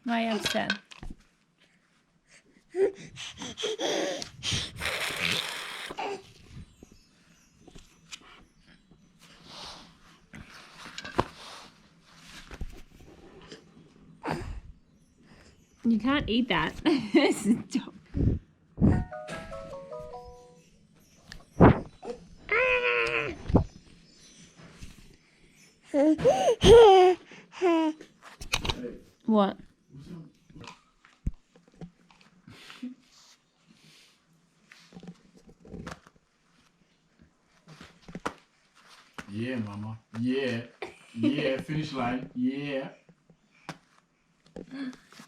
Why are you upset? You can't eat that. Stop. What? Yeah, mama. Yeah. Yeah, finish line. Yeah.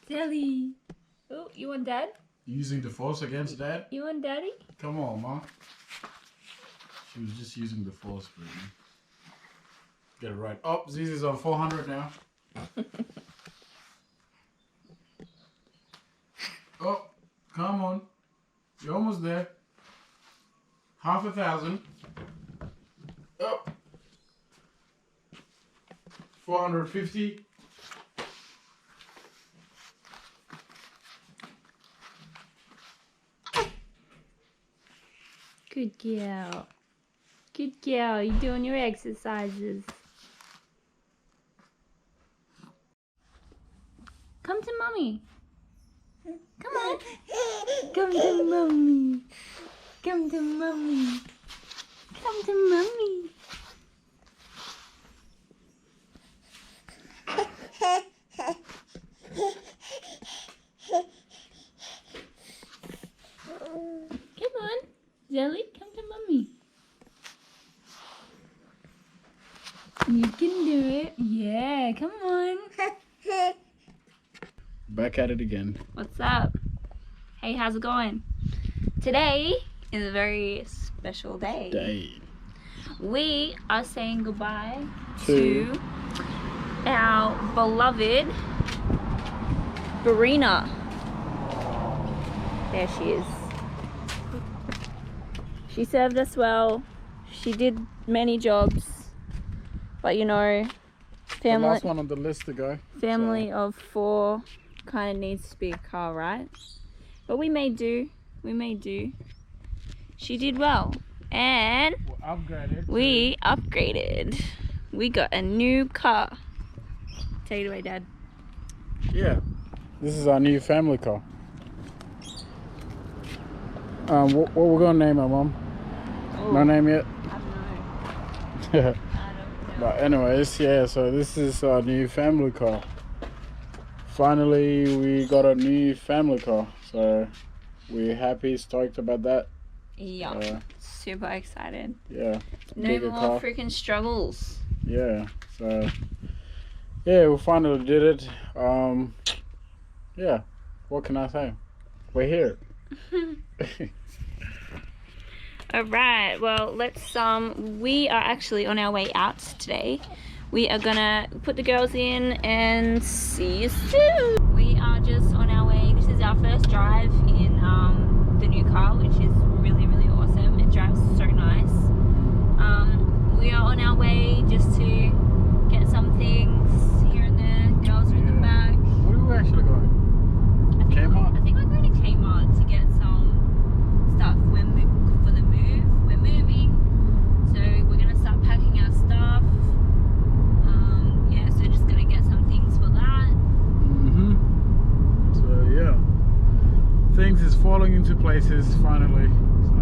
Jelly. Oh, you want dad? Using the force against dad? You want daddy? Come on, ma. She was just using the force, Brittany. Get it right. Oh, Zizi's on 400 now. Oh, come on. You're almost there. 500. Oh. 450. Good girl. Good girl. You're doing your exercises. Come to mommy. Come on. Come to mommy. Come to mommy. Come to mommy. Come on. Jelly, come to mommy. You can do it. Yeah, come on. Back at it again. What's up? Hey, how's it going? Today is a very special day. We are saying goodbye to our beloved Barina. There she is. She served us well. She did many jobs. But you know, The last one on the list to go. family of 4 kind of needs to be a car, right? But we may do. We may do. She did well. And we upgraded. We got a new car. Take it away, Dad. Yeah. This is our new family car. What we're gonna name her, Mom? Oh, No name yet? I don't know. Yeah. I don't know. But anyways, yeah, so this is our new family car. Finally, we got a new family car. So we're happy, stoked about that. Yeah. Super excited. Yeah. No bigger more car. freaking struggles. Yeah. So yeah, we finally did it. Yeah. What can I say? We're here. Alright, well let's we are actually on our way out today. We are gonna put the girls in and see you soon. We are just on our way. This is our first drive in the new car, which is really, really awesome. It drives so nice. We are on our way just to get some things here and there. Girls are in the back. Where are we actually going? Kmart? I think we're going to Kmart to get some stuff for the move. We're moving, so we're going to start packing our stuff. Yeah, so just going to get some things for that. So yeah, things is falling into places finally. So,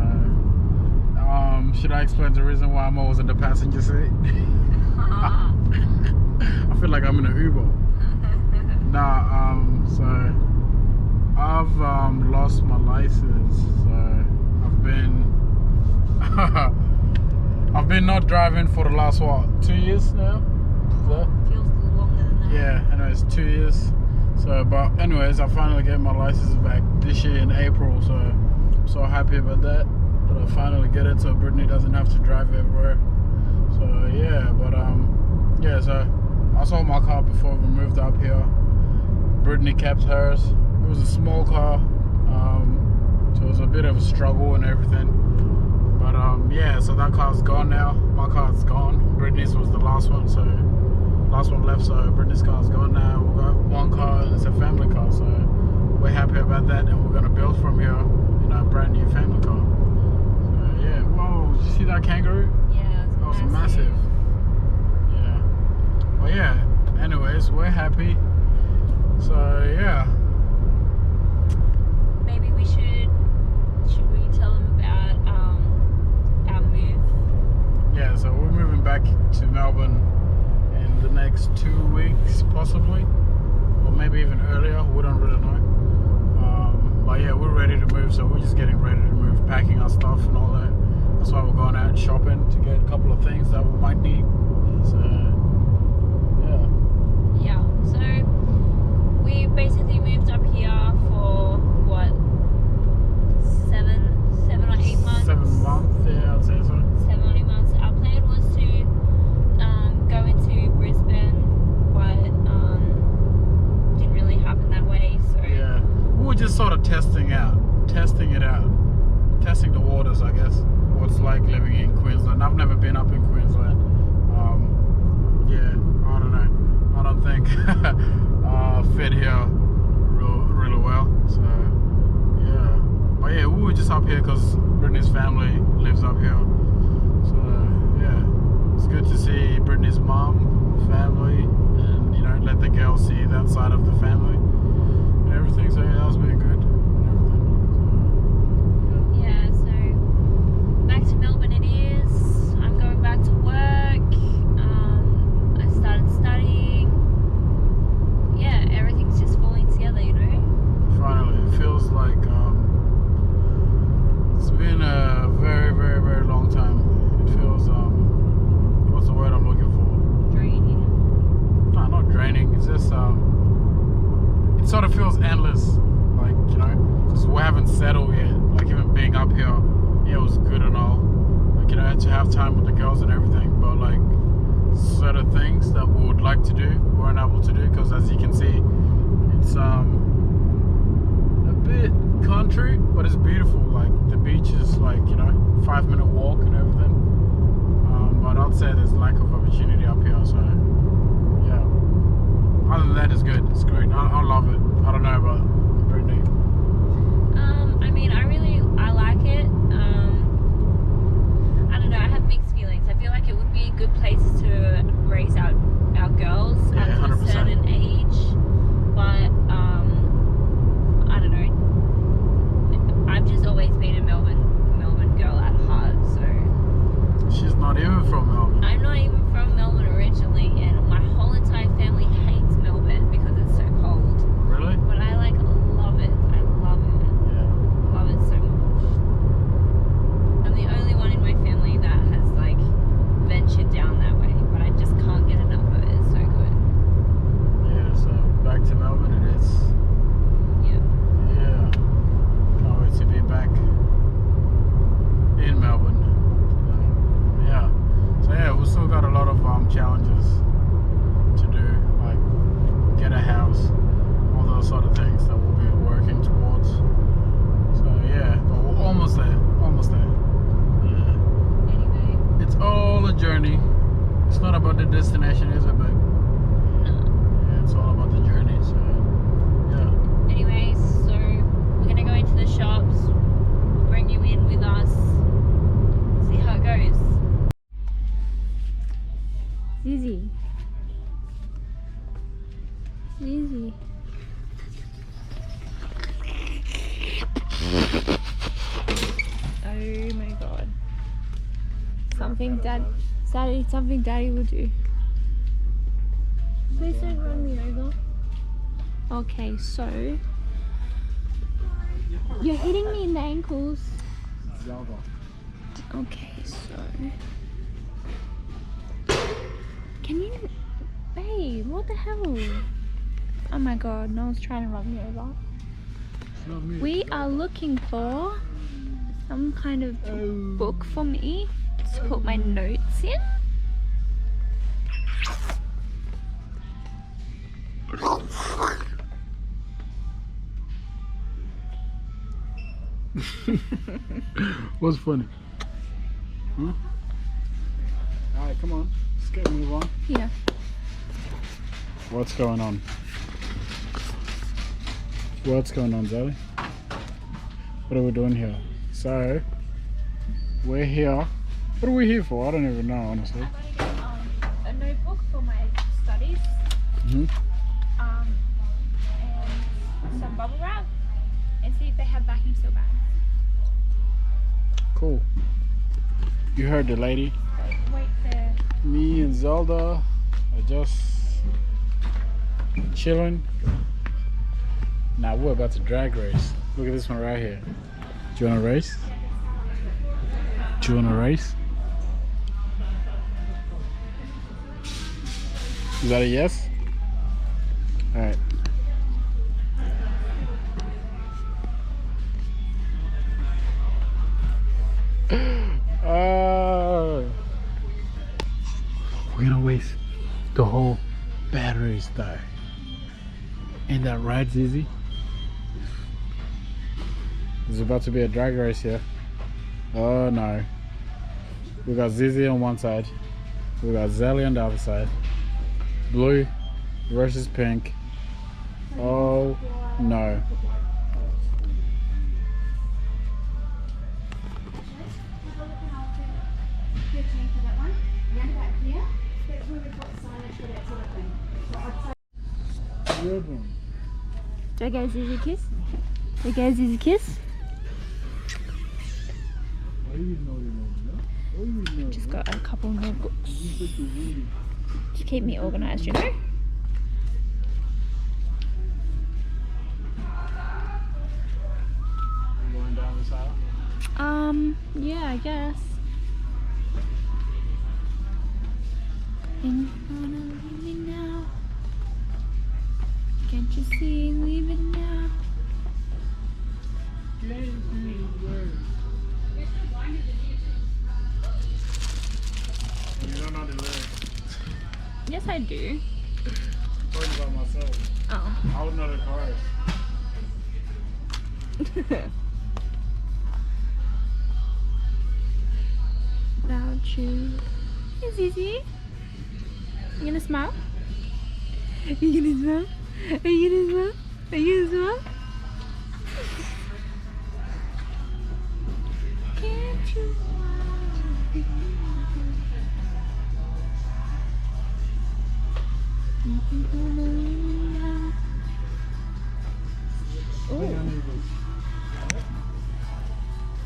should I explain the reason why I'm always in the passenger seat? I feel like I'm in an Uber. Nah, so I've lost my license. So I've been not driving for the last 2 years now. Feels longer than that. Yeah, I know it's 2 years. So, but anyways, I finally get my license back this year in April. So I'm so happy about that. That I finally get it, so Brittany doesn't have to drive everywhere. So yeah, but yeah. So I sold my car before we moved up here. Brittany kept hers. It was a small car, so it was a bit of a struggle and everything. But yeah, so that car's gone now. My car's gone. Brittany's was the last one, so last one left, so Brittany's car's gone now. We've got one car and it's a family car, so we're happy about that, and we're gonna build from here in a brand new family car. So yeah, whoa, did you see that kangaroo? Yeah, That was massive. Yeah. Well, yeah, anyways, we're happy. So yeah. Maybe we should we tell them about our move? Yeah, so we're moving back to Melbourne in the next 2 weeks, possibly, or maybe even earlier. We don't really know. But yeah, we're ready to move, so we're just getting ready to move, packing our stuff and all that. That's why we're going out shopping to get a couple of things that we might need. So yeah. Yeah. So we basically moved up here for what, 7 or 8 months. 7 months, yeah, I'd say so. 7 or 8 months. Our plan was to go into Brisbane, but didn't really happen that way. So Yeah, we were just sort of testing it out, testing the waters, I guess. What's like living in Queensland. I've never been up in Queensland. Yeah, I don't know. I don't think fit here really well. So yeah, but yeah, we were just up here because Brittany's family lives up here. So yeah, it's good to see Brittany's mom, family, and you know, let the girls see that side of the family and everything. So yeah, that's been good and everything. yeah, so back to Melbourne it is. I'm going back to work. I started studying. Yeah, everything's just falling together, you know. Finally, it feels like it's been a very, very, very long time. It feels what's the word I'm looking for? Draining. No, not draining. It's just it sort of feels endless, like, you know, because we haven't settled yet. Like even being up here, yeah, it was good and all. Like, you know, to have time with the girls and everything, but like certain things that we would like to do, we weren't able to do because, as you can see, it's a bit country, but it's beautiful. Like the beach is like, you know, 5-minute walk and everything. But I'd say there's lack of opportunity up here. So yeah, other than that, it's good. It's great. I love it. I don't know about Brittany. I mean, I like it. I don't know, I have mixed feelings. I feel like it would be a good place to raise our girls Yeah, up to 100%. a certain age. But I don't know. I've just always been a Melbourne girl at heart, so She's not even from Melbourne. I'm not even from Melbourne originally, and my whole entire family hates Melbourne because it's so cold. Really? But I like love it. I love it. Yeah. Love it so much. I'm the only one in my family that has like ventured down that way, but I just can't get enough of it. It's so good. Yeah. So back to Melbourne it is. Yeah. Yeah. Can't wait to be back in Melbourne. Yeah. So yeah, we've still got a lot of challenges to do, like get a house, all those sort of things that we'll be working towards. So yeah, but we're almost there. Almost there. Yeah. Anyway. It's all a journey. It's not about the destination, is it, babe? No. Yeah, it's all about the journey. So yeah. Anyways, so we're gonna go into the shops. We'll bring you in with us. See how it goes. Zizzy. Zizzy. Oh my god. Something daddy will do. Please don't run me over. Okay, so you're hitting me in the ankles. Okay, so can you, babe, what the hell? Oh my god, no one's trying to run me over. We are looking for some kind of book for me to put my notes in. What's funny? Huh? Alright, come on. Let's get move on. Yeah. What's going on? What's going on, Zoe? What are we doing here? So, we're here. What are we here for? I don't even know, honestly. I'm going to get a notebook for my studies. Mm-hmm. And some bubble wrap. And see if they have vacuum seal bags. Cool. You heard the lady. Wait there. Me and Zelda are just chilling. Now we're about to drag race. Look at this one right here. Do you want to race? Do you want to race? Is that a yes? All right. We're gonna waste the whole batteries though. Ain't that right, Zizi? There's about to be a drag race here. Oh no. We got Zizi on one side. We got Zelly on the other side. Blue versus pink. Oh no. Do I get a Zizi kiss? Do I get a Zizi kiss? Just got a couple notebooks to keep me organised, you know? Going down this aisle? Yeah, I guess. And you wanna leave me now? Can't you see, leave it now? You don't know the lyrics. Yes, I do. Talking about myself. Oh. I would know the chorus. About you. Hey, Zizi. You gonna smile? You gonna smile? Are you gonna smile? Are you gonna smile? Can't you?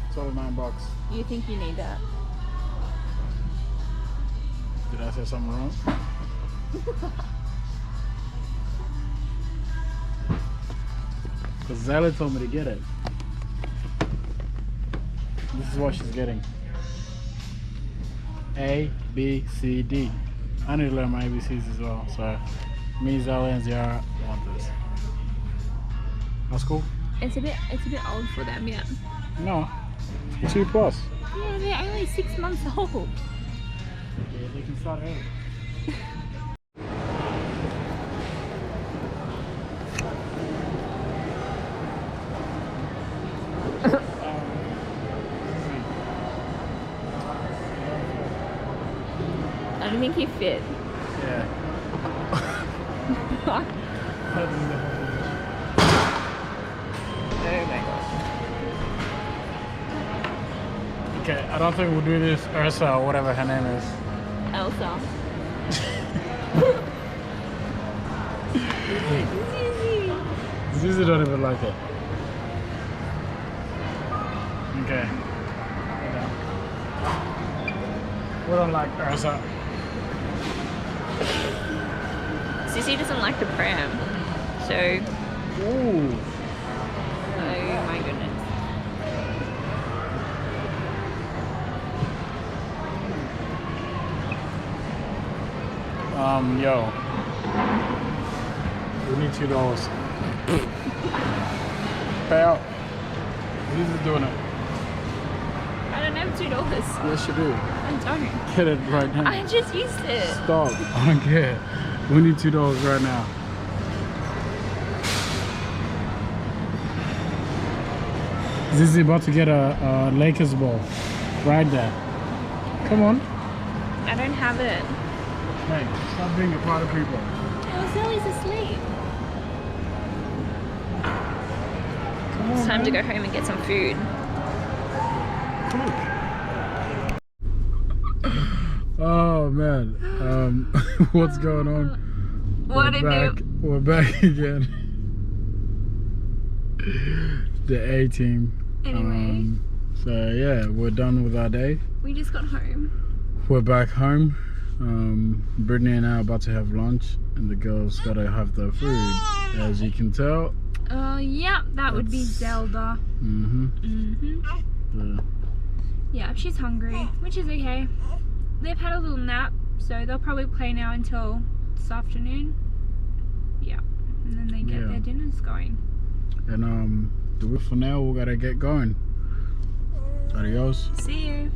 It's all $9. You think you need that? Did I say something wrong? Because Zelly told me to get it. This is what she's getting. A, B, C, D. I need to learn my ABCs as well. So, me, Zelly, and Ziara want this. That's cool? It's a bit old for them, yeah. No. 2 plus. Yeah, they're only 6 months old. Yeah, they can start early. I don't think you fit. Yeah. Oh my god. Okay, I don't think we'll do this Ursa or whatever her name is. Elsa. Zizi don't even like it. Okay. We don't like Ursa. Sissy doesn't like the pram. So, Ooh. oh my goodness. Yo. We need $2. Pay out. Zizi's doing it. I don't have $2. Yes, you do. I don't. Get it right now. I just used it. Stop. I don't care. We need $2 right now. Zizi about to get a Lakers ball. Right there. Come on. I don't have it. Hey, stop being a part of people. It was Zoe's asleep. It's time to go home and get some food. Oh man, what's going on? What We're back again. The A team. Anyway. So yeah, we're done with our day. We just got home. We're back home. Brittany and I are about to have lunch, and the girls gotta have their food. As you can tell. Yeah, that would be Zelda. Yeah, she's hungry, which is okay. They've had a little nap, so they'll probably play now until this afternoon. Yeah, and then they get their dinners going. And for now, we gotta get going. Adios. See you.